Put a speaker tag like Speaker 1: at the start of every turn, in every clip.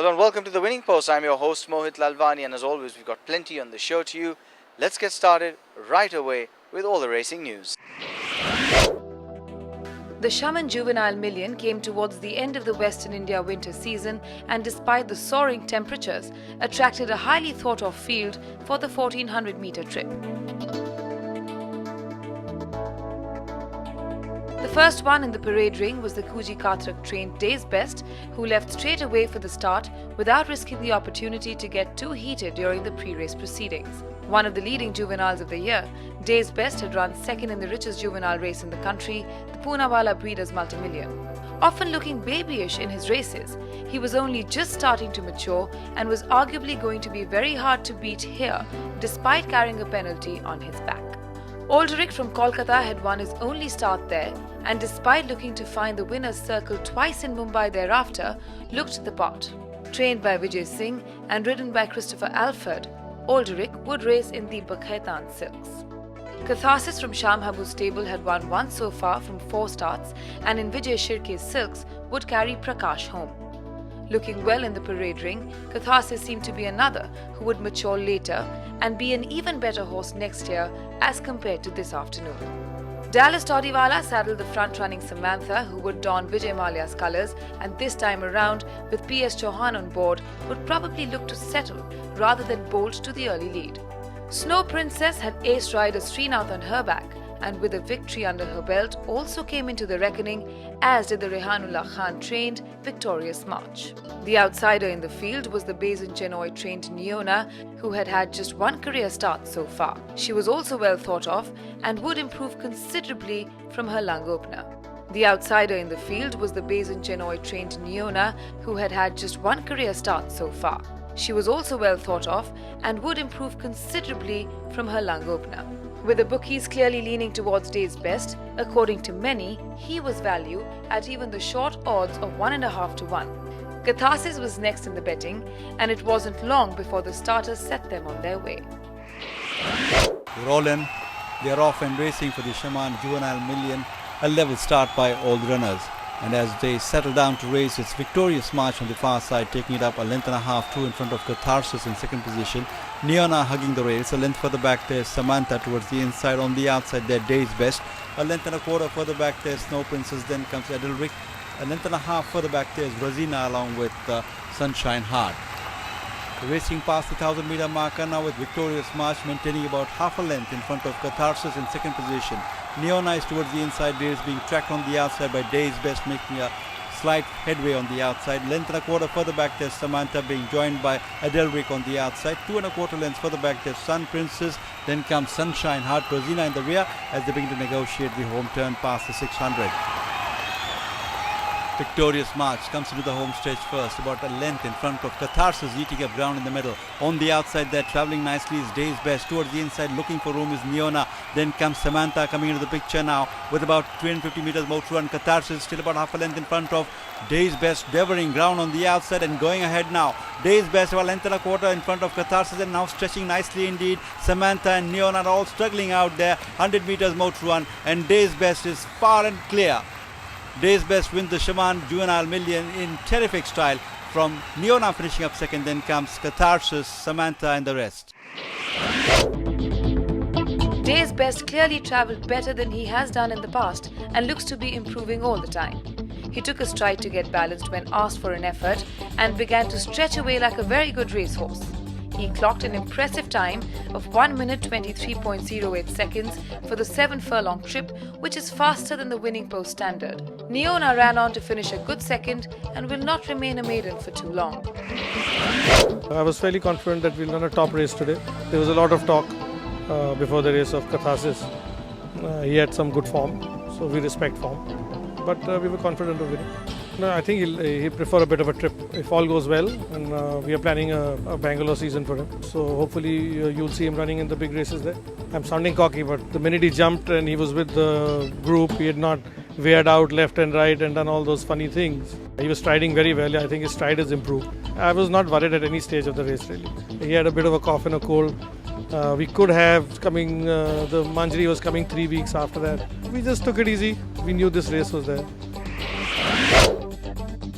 Speaker 1: Hello and welcome to the Winning Post. I'm your host Mohit Lalwani, and as always we've got plenty on the show to you. Let's get started right away with all the racing news.
Speaker 2: The Shaman Juvenile Million came towards the end of the Western India winter season and despite the soaring temperatures, attracted a highly thought-of field for the 1400-meter trip. The first one in the parade ring was the Kuji Katrak trained Day's Best, who left straight away for the start without risking the opportunity to get too heated during the pre-race proceedings. One of the leading juveniles of the year, Day's Best had run second in the richest juvenile race in the country, the Poonawalla Breeders' Multimillion. Often looking babyish in his races, he was only just starting to mature and was arguably going to be very hard to beat here, despite carrying a penalty on his back. Alderic from Kolkata had won his only start there, and despite looking to find the winner's circle twice in Mumbai thereafter, looked the part. Trained by Vijay Singh and ridden by Christopher Alford, Alderic would race in the Khaitan silks. Catharsis from Sham Habu's stable had won once so far from 4 starts, and in Vijay Shirke's silks would carry Prakash home. Looking well in the parade ring, Catharsis seemed to be another who would mature later and be an even better horse next year as compared to this afternoon. Dallas Todiwala saddled the front-running Samantha, who would don Vijay Mallya's colours, and this time around, with PS Chauhan on board, would probably look to settle rather than bolt to the early lead. Snow Princess had ace rider Srinath on her back, and with a victory under her belt also came into the reckoning, as did the Rehanullah Khan trained Victorious March. The outsider in the field was the Bazin Chenoy trained Neona, who had had just one career start so far. She was also well thought of and would improve considerably from her lung opener. The outsider in the field was the Bazin Chenoy trained Neona, who had had just one career start so far. She was also well thought of and would improve considerably from her lung opener. With the bookies clearly leaning towards Day's Best, according to many, he was valued at even the short odds of 1.5 to 1. Catharsis was next in the betting, and it wasn't long before the starters set them on their way.
Speaker 3: They're all in, they're off and racing for the Shaman Juvenile Million, a level start by all the runners. And as they settle down to race, it's Victorious March on the far side, taking it up 1.5 lengths, 2 in front of Catharsis in second position. Neona hugging the rails, a length further back there's Samantha towards the inside. On the outside there, Day's Best. 1.25 lengths further back there's Snow Princess, then comes Alderic. 1.5 lengths further back there's Rosina along with Sunshine Heart. Racing past the 1,000-meter marker now with Victorious March maintaining about half a length in front of Catharsis in second position. Neona is towards the inside, there is being tracked on the outside by Day's Best, making a slight headway on the outside. 1.25 lengths further back there's Samantha being joined by Alderic on the outside. 2.25 lengths further back there's Sun Princess, then comes Sunshine Heart, Rosina in the rear as they begin to negotiate the home turn past the 600. Victorious March comes into the home stretch first, about a length in front of Catharsis, eating up ground in the middle. On the outside there, travelling nicely is Day's Best. Towards the inside, looking for room is Neona. Then comes Samantha coming into the picture now with about 250 metres more to run. Catharsis still about half a length in front of Day's Best, devouring ground on the outside and going ahead now. Day's Best about 1.25 lengths in front of Catharsis and now stretching nicely indeed. Samantha and Neona are all struggling out there. 100 metres more to run and Day's Best is far and clear. Day's Best wins the Shaman Juvenile Million in terrific style, from Neona finishing up second, then comes Catharsis, Samantha and the rest.
Speaker 2: Day's Best clearly travelled better than he has done in the past and looks to be improving all the time. He took a stride to get balanced when asked for an effort and began to stretch away like a very good racehorse. He clocked an impressive time of 1 minute 23.08 seconds for the 7-furlong trip, which is faster than the Winning Post standard. Neona ran on to finish a good second and will not remain a maiden for too long.
Speaker 4: I was fairly confident that we'll run a top race today. There was a lot of talk before the race of Catharsis. He had some good form, so we respect form. But we were confident of winning. No, I think he'll prefer a bit of a trip if all goes well, and we are planning a Bangalore season for him. So hopefully you'll see him running in the big races there. I'm sounding cocky, but the minute he jumped and he was with the group, he had not veered out left and right and done all those funny things. He was striding very well. I think his stride has improved. I was not worried at any stage of the race really. He had a bit of a cough and a cold. We could have coming, the Manjari was coming 3 weeks after that. We just took it easy. We knew this race was there.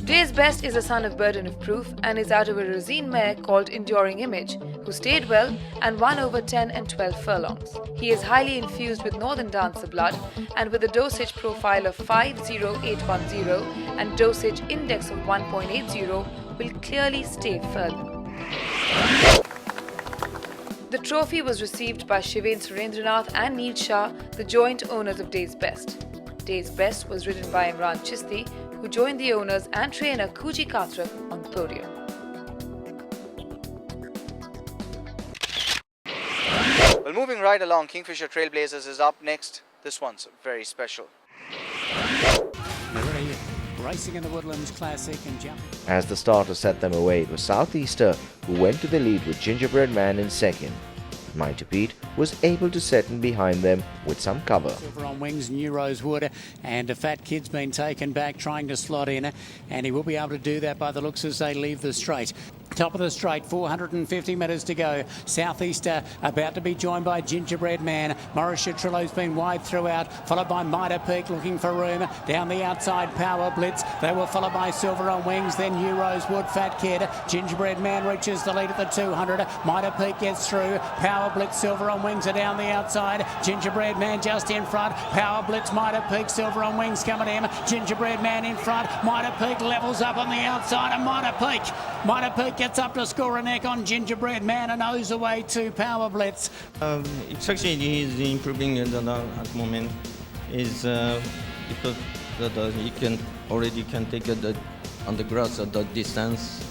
Speaker 2: Today's best is a son of Burden of Proof and is out of a Rosine mare called Enduring Image, who stayed well and won over 10 and 12 furlongs. He is highly infused with Northern Dancer blood and with a dosage profile of 50810 and dosage index of 1.80 will clearly stay further. The trophy was received by Shivain Surendranath and Neil Shah, the joint owners of Day's Best. Day's Best was ridden by Imran Chisti, who joined the owners and trainer Kuji Katrak on the podium.
Speaker 1: Well, moving right along, Kingfisher Trailblazers is up next. This one's very special.
Speaker 5: Racing in the Woodlands Classic and jumping.
Speaker 6: As the starter set them away, it was Southeaster who went to the lead with Gingerbread Man in second. Mighty Pete was able to set in behind them with some cover.
Speaker 5: Silver on wings, New Rosewood, and a Fat Kid's been taken back trying to slot in, and he will be able to do that by the looks as they leave the straight. Top of the straight, 450 metres to go. Southeaster about to be joined by Gingerbread Man. Mauritia Trillo's been wide throughout, followed by Mitre Peak looking for room. Down the outside, Power Blitz. They were followed by Silver on Wings, then New Rosewood, Fat Kid. Gingerbread Man reaches the lead at the 200. Mitre Peak gets through. Power Blitz, Silver on Wings are down the outside. Gingerbread Man just in front. Power Blitz, Mitre Peak, Silver on Wings coming in. Gingerbread Man in front. Mitre Peak levels up on the outside, and Mitre Peak gets up to score a neck on Gingerbread Man and owes away to Power Blitz.
Speaker 7: It's actually he's improving at the moment. Is because he can already take it on the grass at the distance.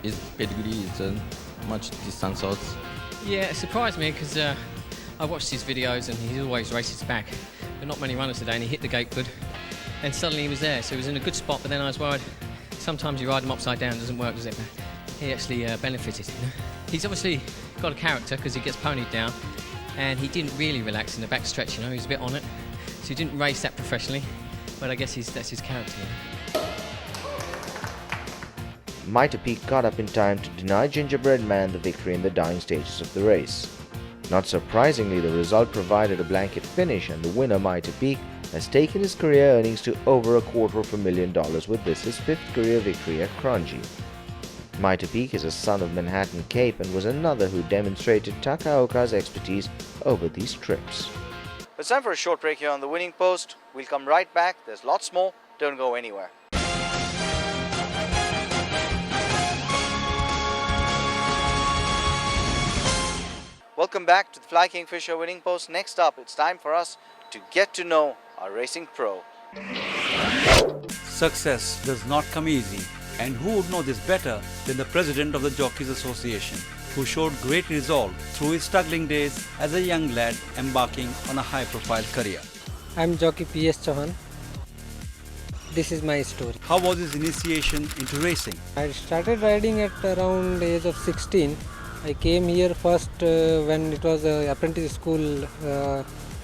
Speaker 7: His pedigree is much distance out.
Speaker 8: Yeah, it surprised me because I watched his videos and he always races back, but not many runners today, and he hit the gate good. And suddenly he was there, so he was in a good spot. But then I was worried. Sometimes you ride him upside down, doesn't work, does it? He actually benefited. He's obviously got a character because he gets ponied down, and he didn't really relax in the back stretch. He was a bit on it, so he didn't race that professionally. But I guess that's his character.
Speaker 6: Mighty Peak got up in time to deny Gingerbread Man the victory in the dying stages of the race. Not surprisingly, the result provided a blanket finish, and the winner, Mighty Peak, has taken his career earnings to over $250,000 with this his 5th career victory at Kranji. Mighty Peak is a son of Manhattan Cape and was another who demonstrated Takaoka's expertise over these trips.
Speaker 1: It's time for a short break here on the Winning Post. We'll come right back. There's lots more. Don't go anywhere. Welcome back to the Fly Kingfisher Winning Post. Next up, it's time for us to get to know our racing pro.
Speaker 3: Success does not come easy, and who would know this better than the president of the Jockeys Association, who showed great resolve through his struggling days as a young lad embarking on a high-profile career.
Speaker 9: I'm jockey PS Chauhan. This is my story.
Speaker 3: How was his initiation into racing?
Speaker 9: I started riding at around age of 16. I came here first when it was an apprentice school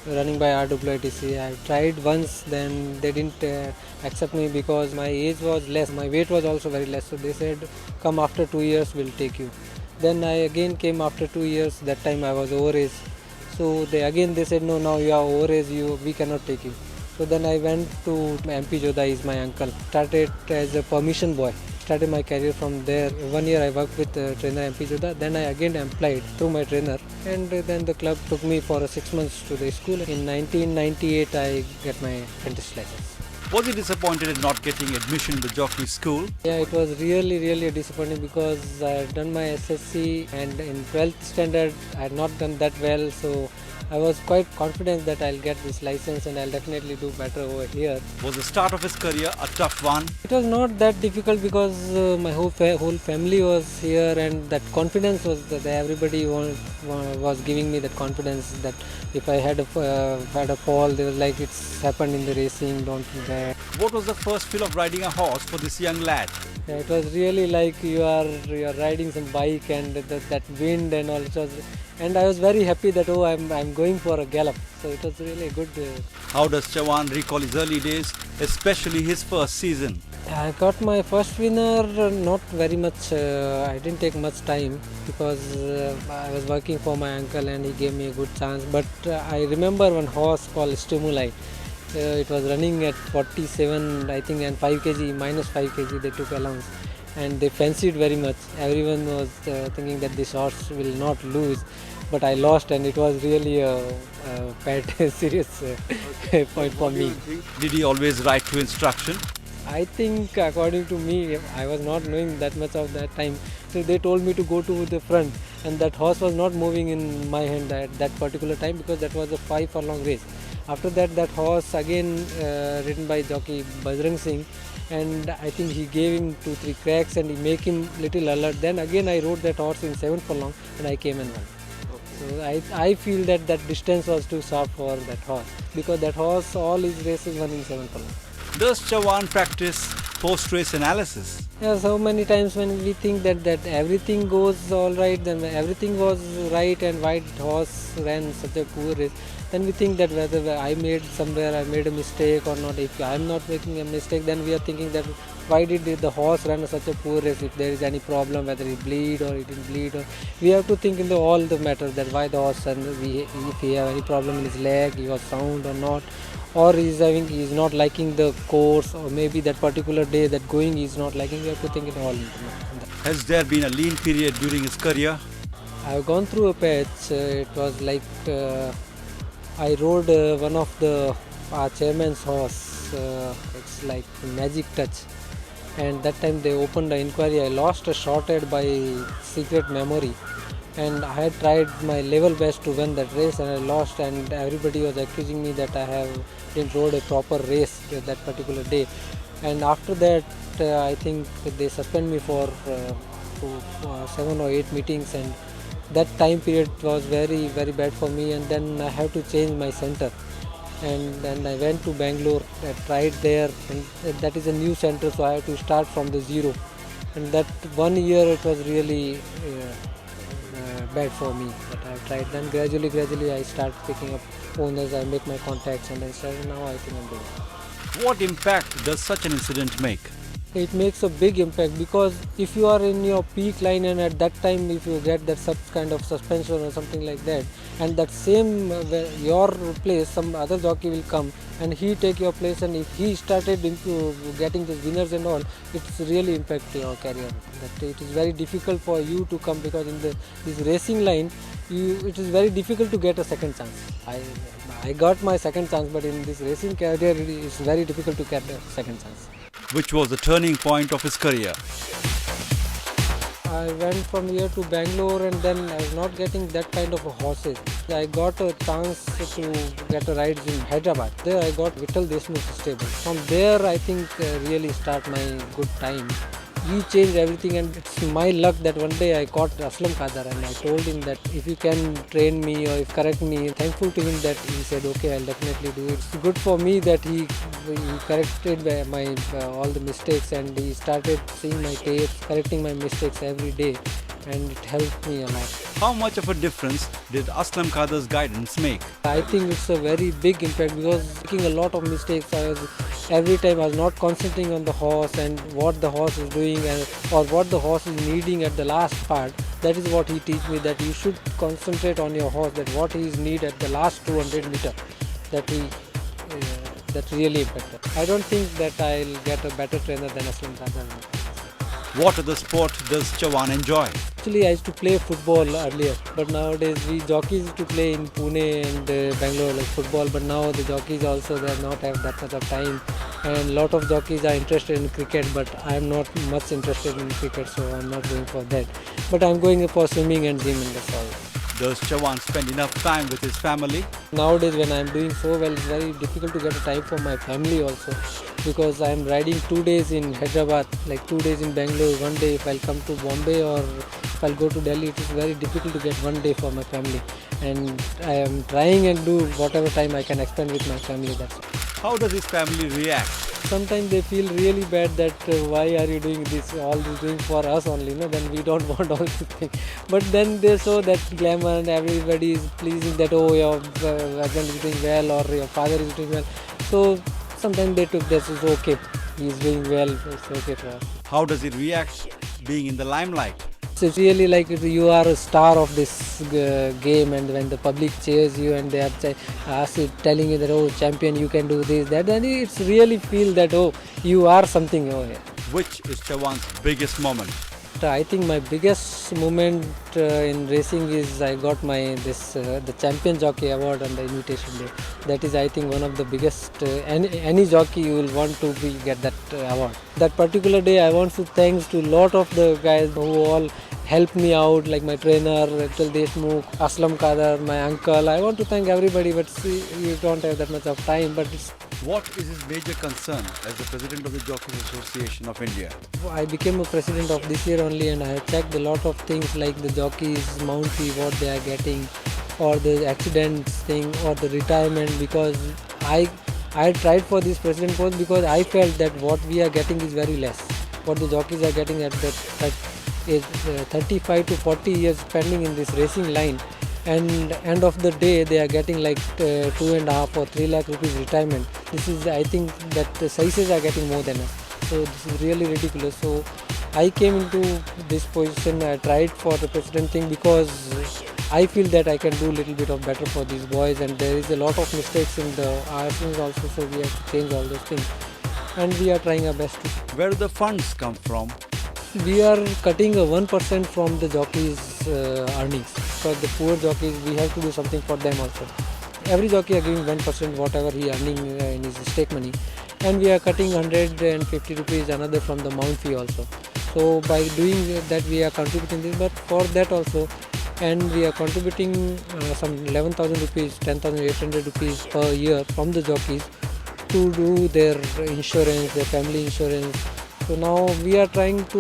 Speaker 9: running by RWITC. I tried once, then they didn't accept me because my age was less. My weight was also very less. So they said, come after 2 years, we'll take you. Then I again came after 2 years. That time I was overage. So they said, no, now you are overage, we cannot take you. So then I went to MP Jodha, is my uncle. Started as a permission boy. Started my career from there. 1 year I worked with trainer MP Jodha. Then I again applied through my trainer. And then the club took me for 6 months to the school. In 1998 I got my apprentice license.
Speaker 3: Was he disappointed in not getting admission in the jockey school?
Speaker 9: Yeah, it was really disappointing because I had done my SSC and in 12th standard I had not done that well. So I was quite confident that I'll get this license and I'll definitely do better over here.
Speaker 3: Was the start of his career a tough one?
Speaker 9: It was not that difficult because my whole family was here and that confidence was there. Everybody was giving me that confidence that if I had a fall, they were like, it's happened in the racing, don't do that.
Speaker 3: What was the first feel of riding a horse for this young lad?
Speaker 9: Yeah, it was really like you are riding some bike and that wind and all. And I was very happy that I'm going for a gallop. So it was really good.
Speaker 3: How does Chauhan recall his early days, especially his first season?
Speaker 9: I got my first winner not very much. I didn't take much time because I was working for my uncle and he gave me a good chance. But I remember one horse called Stimuli. It was running at 47, I think, and 5 kg, minus 5 kg they took allowance. And they fancied very much. Everyone was thinking that this horse will not lose, but I lost, and it was really a bad, serious point for me.
Speaker 3: Did he always ride to instruction?
Speaker 9: I think, according to me, I was not knowing that much of that time. So they told me to go to the front, and that horse was not moving in my hand at that particular time because that was a 5 furlong race. After that, that horse again ridden by jockey Bajrang Singh, and I think he gave him 2-3 cracks and he make him little alert. Then again I rode that horse in 7 furlong and I came and won. So I feel that that distance was too short for that horse because that horse all his races won in 7 furlong.
Speaker 3: Does Chauhan practice post-race analysis?
Speaker 9: Yeah, so many times when we think that everything goes all right, then everything was right and white horse ran such a poor race, then we think that whether I made somewhere, I made a mistake or not. If I am not making a mistake, then we are thinking that why did the horse run such a poor race? If there is any problem, whether he bleed or he didn't bleed, or we have to think in all the matters that why the horse ran, if he have any problem in his leg, he was sound or not, or he is not liking the course, or maybe that particular day that going he is not liking. We have to think it all.
Speaker 3: Has there been a lean period during his career?
Speaker 9: I have gone through a patch. It was like I rode one of the chairman's horse. It's like Magic Touch, and that time they opened the inquiry. I lost a short head by Secret Memory, and I had tried my level best to win that race and I lost, and everybody was accusing me that I didn't rode a proper race that particular day. And after that I think they suspend me for 7 or 8 meetings, and that time period was very bad for me. And then I have to change my center, and then I went to Bangalore. I tried there, and that is a new center, so I have to start from the zero. And that 1 year it was really bad for me, but I tried. Then gradually I start picking up owners, I make my contacts, and I started. Now I think I'm doing.
Speaker 3: What impact does such an incident make?
Speaker 9: It makes a big impact because if you are in your peak line and at that time if you get that such kind of suspension or something like that, and that same your place, some other jockey will come and he take your place, and if he started into getting the winners and all, it's really impact your career. That it is very difficult for you to come, because in this racing line it is very difficult to get a second chance. I got my second chance, but in this racing career it is very difficult to get a second chance.
Speaker 3: Which was the turning point of his career?
Speaker 9: I went from here to Bangalore, and then I was not getting that kind of horses. I got a chance to get a ride in Hyderabad. There I got Vittal Deshmukh's stable. From there I think really start my good time. He changed everything, and it's my luck that one day I caught Aslam Khadar, and I told him that if you can train me or if correct me. Thankful to him that he said okay, I'll definitely do it. It's good for me that he corrected my all the mistakes, and he started seeing my tapes, correcting my mistakes every day, and it helped me a lot.
Speaker 3: How much of a difference did Aslam Khadar's guidance make?
Speaker 9: I think it's a very big impact because making a lot of mistakes. Every time I was not concentrating on the horse and what the horse is doing, or what the horse is needing at the last part. That is what he teach me, that you should concentrate on your horse, that what he is need at the last 200 meter. That really impacted. I don't think that I'll get a better trainer than Aslam Khadar.
Speaker 3: What other sport does Chauhan enjoy?
Speaker 9: Actually, I used to play football earlier, but nowadays we jockeys used to play in Pune and Bangalore like football, but now the jockeys also they not have that much of time, and a lot of jockeys are interested in cricket, but I am not much interested in cricket, so I'm not going for that. But I'm going for swimming and gym, and that's all.
Speaker 3: Does Chauhan spend enough time with his family?
Speaker 9: Nowadays when I'm doing so well, it's very difficult to get a time for my family also, because I'm riding 2 days in Hyderabad, like 2 days in Bangalore, 1 day if I'll come to Bombay, or if I'll go to Delhi. It is very difficult to get 1 day for my family, and I am trying and do whatever time I can spend with my family. That's all.
Speaker 3: How does his family react?
Speaker 9: Sometimes they feel really bad that why are you doing this, all this doing for us only, no? Then we don't want all this thing. But then they show that glamour and everybody is pleasing that oh, your husband is doing well or your father is doing well. So sometimes they took this is okay, he is doing well, it's okay for us.
Speaker 3: How does he react being in the limelight?
Speaker 9: it's really like you are a star of this game, and when the public cheers you and they are telling you that, oh, champion, you can do this, that, then it's really feel that, oh, you are something over here.
Speaker 3: Which is Chauhan's biggest moment?
Speaker 9: I think my biggest moment in racing is I got the champion jockey award on the invitation day. That is, I think, one of the biggest. Any jockey you will want to get that award. That particular day, I want to thanks to lot of the guys who all helped me out, like my trainer, Atal Deshmukh, Aslam Kadar, my uncle. I want to thank everybody, but see, you don't have that much of time. But
Speaker 3: What is his major concern as the president of the Jockeys Association of India?
Speaker 9: I became a president of this year only, and I have checked a lot of things like the jockeys, mount fee, what they are getting, or the accidents thing, or the retirement, because I tried for this president post because I felt that what we are getting is very less. What the jockeys are getting at that is 35 to 40 years spending in this racing line, and end of the day they are getting like 2.5 or 3 lakh rupees retirement. This is, I think that the sizes are getting more than us. So this is really ridiculous. So I came into this position. I tried for the president thing because I feel that I can do a little bit of better for these boys, and there is a lot of mistakes in the RSNs also, so we have to change all those things, and we are trying our best to.
Speaker 3: Where do the funds come from?
Speaker 9: We are cutting 1% from the jockeys' earnings. For the poor jockeys, we have to do something for them also. Every jockey are giving 1% whatever he earning in his stake money, and we are cutting 150 rupees another from the mount fee also. So by doing that, we are contributing this. But for that also, and we are contributing some 11,000 rupees, 10,800 rupees per year from the jockeys to do their insurance, their family insurance. So now we are trying to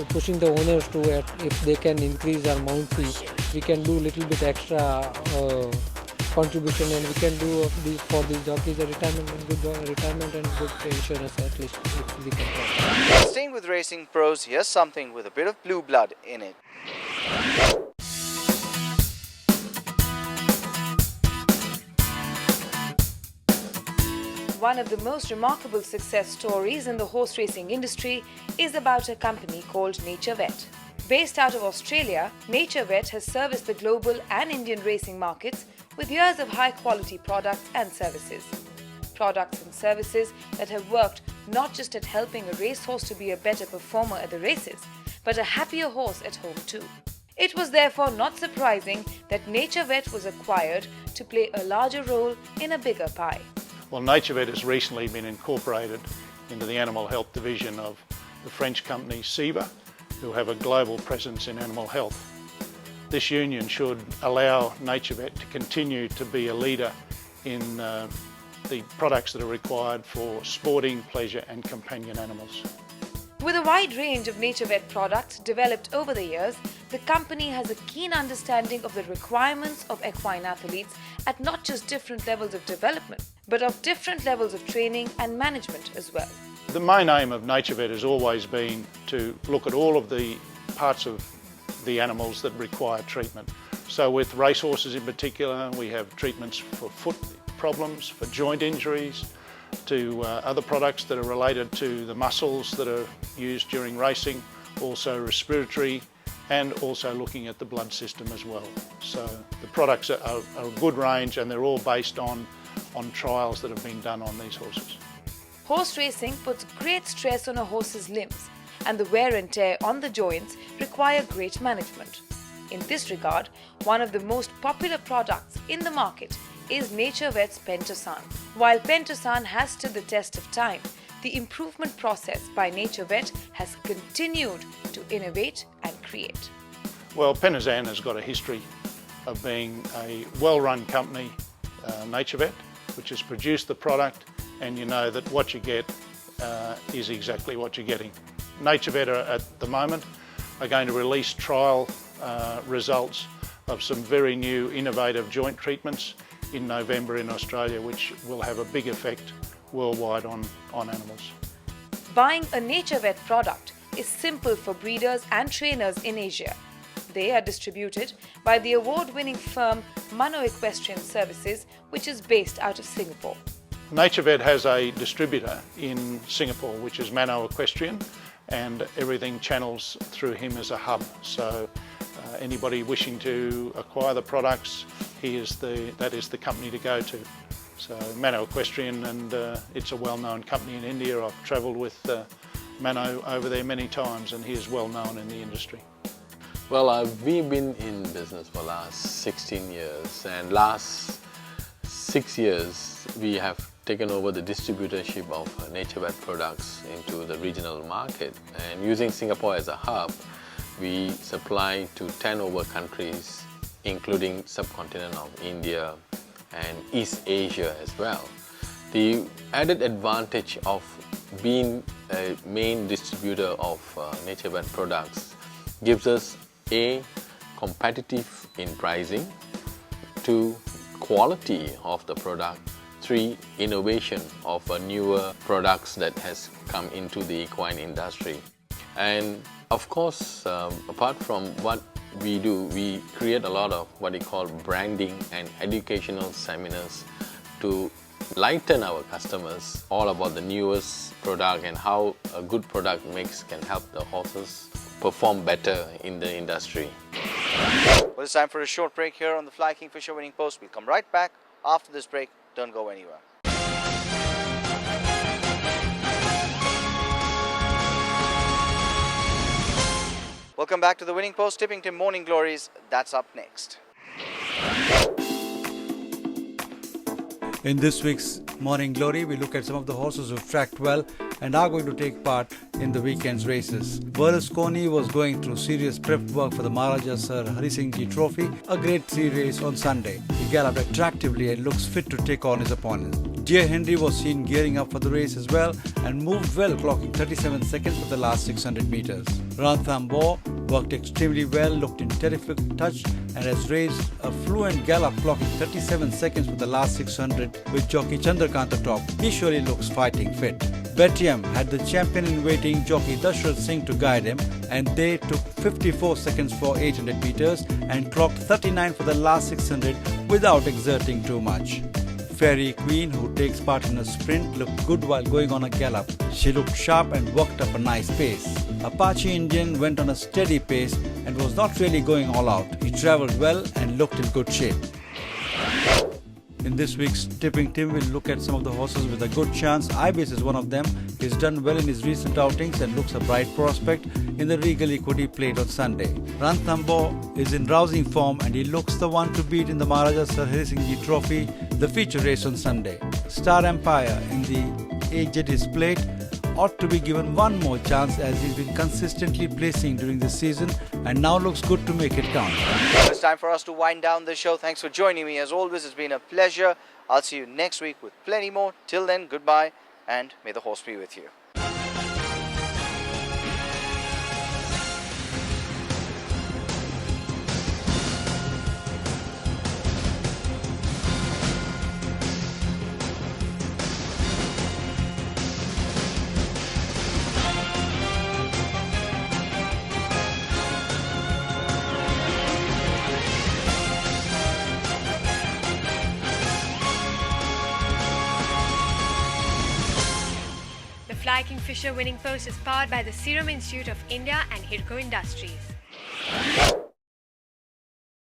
Speaker 9: pushing the owners to, if they can increase our mount fee, we can do little bit extra contribution, and we can do for these jockeys a retirement and good retirement and good insurance, at least if we can try.
Speaker 1: Staying with racing pros, here's something with a bit of blue blood in it.
Speaker 2: One of the most remarkable success stories in the horse racing industry is about a company called Nature Vet. Based out of Australia, Nature Vet has serviced the global and Indian racing markets with years of high-quality products and services. Products and services that have worked not just at helping a racehorse to be a better performer at the races, but a happier horse at home too. It was therefore not surprising that Nature Vet was acquired to play a larger role in a bigger pie.
Speaker 10: Well, Nature Vet has recently been incorporated into the animal health division of the French company CIVA, who have a global presence in animal health. This union should allow Nature Vet to continue to be a leader in the products that are required for sporting, pleasure and companion animals.
Speaker 2: With a wide range of Nature Vet products developed over the years, the company has a keen understanding of the requirements of equine athletes at not just different levels of development, but of different levels of training and management as well.
Speaker 10: The main aim of Nature Vet has always been to look at all of the parts of the animals that require treatment. So with racehorses in particular, we have treatments for foot problems, for joint injuries, to other products that are related to the muscles that are used during racing, also respiratory, and also looking at the blood system as well. So the products are a good range, and they're all based on trials that have been done on these horses.
Speaker 2: Horse racing puts great stress on a horse's limbs, and the wear and tear on the joints require great management. In this regard, one of the most popular products in the market is Nature Vet's Pentosan. While Pentosan has stood the test of time, the improvement process by Nature Vet has continued to innovate and create.
Speaker 10: Well, Pentosan has got a history of being a well-run company, Nature Vet, which has produced the product, and you know that what you get is exactly what you're getting. Nature Vet at the moment are going to release trial results of some very new innovative joint treatments in November in Australia, which will have a big effect worldwide on animals.
Speaker 2: Buying a Nature Vet product is simple for breeders and trainers in Asia. They are distributed by the award-winning firm Mano Equestrian Services, which is based out of Singapore.
Speaker 10: Nature Vet has a distributor in Singapore, which is Mano Equestrian, and everything channels through him as a hub. So anybody wishing to acquire the products, that is the company to go to. So Mano Equestrian, and it's a well-known company in India. I've travelled with Mano over there many times, and he is well known in the industry.
Speaker 11: Well, we've been in business for the last 16 years, and last 6 years we have taken over the distributorship of nature-led products into the regional market, and using Singapore as a hub, we supply to 10 over countries, including subcontinent of India and East Asia as well. The added advantage of being a main distributor of nature-led products gives us A, competitive in pricing, 2, quality of the product, 3, innovation of newer products that has come into the equine industry. And of course, apart from what we do, we create a lot of what we call branding and educational seminars to lighten our customers all about the newest product and how a good product mix can help the horses perform better in the industry.
Speaker 1: Well, it's time for a short break here on the Fly Kingfisher Winning Post. We'll come right back after this break. Don't go anywhere. Welcome back to the Winning Post. Tipping Tim Morning Glories. That's up next.
Speaker 3: In this week's Morning Glory, we look at some of the horses who've tracked well and are going to take part in the weekend's races. Berlusconi was going through serious prep work for the Maharaja Sir Hari Singh Ji Trophy, a Grade 3 race on Sunday. He galloped attractively and looks fit to take on his opponent. Dear Henry was seen gearing up for the race as well and moved well, clocking 37 seconds for the last 600 meters. Ranthambore worked extremely well, looked in terrific touch and has raised a fluent gallop, clocking 37 seconds for the last 600 with jockey Chandrakant atop. He surely looks fighting fit. Betiam had the champion in waiting jockey Dashrath Singh to guide him, and they took 54 seconds for 800 meters and clocked 39 for the last 600 without exerting too much. Fairy Queen, who takes part in a sprint, looked good while going on a gallop. She looked sharp and worked up a nice pace. Apache Indian went on a steady pace and was not really going all out. He travelled well and looked in good shape. In this week's Tipping Tim, we'll look at some of the horses with a good chance. Ibis is one of them. He's done well in his recent outings and looks a bright prospect in the Regal Equity Plate on Sunday. Ranthambore is in rousing form and he looks the one to beat in the Maharaja Sir Hari Singh Ji Trophy, the feature race on Sunday. Star Empire in the AJD's Plate ought to be given one more chance as he's been consistently placing during the season and now looks good to make it count.
Speaker 1: It's time for us to wind down the show. Thanks for joining me. As always, it's been a pleasure. I'll see you next week with plenty more. Till then, goodbye and may the horse be with you.
Speaker 12: Fly Kingfisher Winning Post is powered by the Serum Institute of India and Hidco Industries.